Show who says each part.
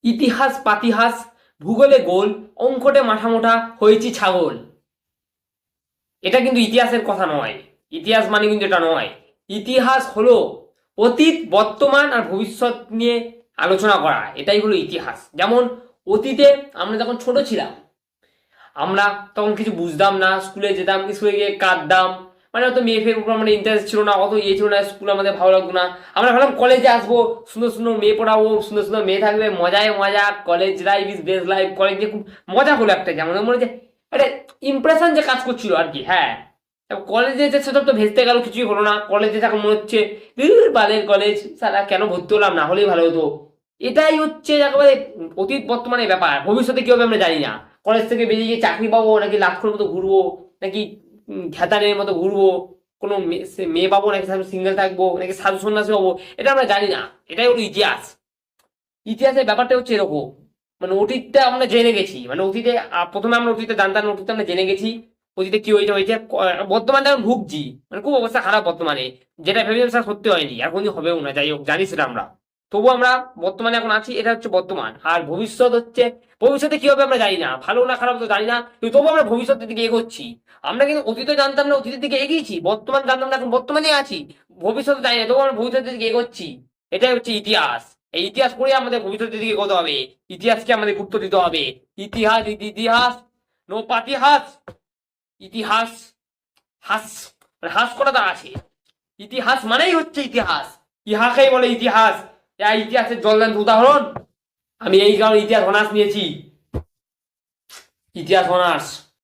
Speaker 1: ইতিহাস পাতিহাস ভূগোলে গোল, অঙ্কটে মাথা মোটা হয়েছি ছাগল। এটা কিন্তু ইতিহাসের কথা নয়। ইতিহাস মানে কিন্তু এটা নয়। ইতিহাস হলো অতীত, বর্তমান আর ভবিষ্যৎ নিয়ে আলোচনা করা, এটাই হলো ইতিহাস। যেমন অতীতে আমরা যখন ছোট ছিলাম, আমরা তখন কিছু বুঝতাম না, স্কুলে যেতাম, স্কুলে গিয়ে কাঁদতাম, মানে অত মেয়ে ফের উপর আমাদের ইন্টারেস্ট ছিল না, অত ইয়ে ছিল না, স্কুল আমাদের ভালো লাগতো না। আমরা ভাবলাম কলেজে আসবো, সুন্দর সুন্দর মেয়ে পড়াবো, সুন্দর সুন্দর মেয়ে থাকবে, মজায় মজা, college life is best life, কলেজে খুব মজা হলো একটা, যেমন মনে হচ্ছে একটা ইমপ্রেশন যে কাজ করছিল আর কি। হ্যাঁ, কলেজে যে সেসব তো ভেস্তে গেল, কিছুই হলো না। কলেজে তখন মনে হচ্ছে বালের কলেজ, সারা কেন ভর্তি হলাম, না হলেই ভালো হতো। এটাই হচ্ছে একেবারে অতীত বর্তমানের ব্যাপার। ভবিষ্যতে কি হবে আমরা জানি না। কলেজ থেকে বেরিয়ে গিয়ে চাকরি পাবো, নাকি লাক্ষর মতো ঘুরবো, নাকি ঘ্যাতানের মতো ঘুরবো, কোনো মেয়ে পাবো, নাকি সিঙ্গেল থাকবো, নাকি সাধু সন্ন্যাসী হবো, এটা আমরা জানি না। এটাই হলো ইতিহাস। ইতিহাসের ব্যাপারটা হচ্ছে এরকম, মানে অতীতটা আমরা জেনে গেছি, মানে অতীতে প্রথমে আমরা অতীতে জানতাম না, অতীতে আমরা জেনে গেছি অতীতে কি হয়েছে হয়েছে। বর্তমানে আমরা ভুগছি, মানে খুব অবস্থা খারাপ বর্তমানে। যেটা ভেবেছিলাম সেটা সত্যি হয়নি, আর কোনদিন হবেও না, যাই হোক জানি সেটা আমরা। তবু আমরা বর্তমানে এখন আছি, এটা হচ্ছে বর্তমান। আর ভবিষ্যৎ হচ্ছে, ভবিষ্যতে কি হবে আমরা জানি না, ভালো না খারাপ তো জানি না, কিন্তু তবু আমরা ভবিষ্যতের দিকে এগোচ্ছি। আমরা কিন্তু অতীতে জানতাম না, অতীতের দিকে এগিয়েছি, বর্তমান জানতাম না, এখন বর্তমানে আছি, ভবিষ্যতে জানি না, তবু আমরা ভবিষ্যতের দিকে এগোচ্ছি। এটাই হচ্ছে ইতিহাস। এই ইতিহাস পড়ে আমাদের ভবিষ্যতের দিকে এগোতে হবে। ইতিহাসকে আমাদের গুরুত্ব দিতে হবে। ইতিহাস ইতিহাস, নো পাতিহাস। ইতিহাস হাস, মানে হাস করাটা আছে। ইতিহাস মানেই হচ্ছে ইতিহাস। ইহাকেই বলে ইতিহাস। এই ইতিহাসের জ্বলন্ত উদাহরণ। আমি এই কারণে ইতিহাস অনার্স নিয়েছি, ইতিহাস অনার্স।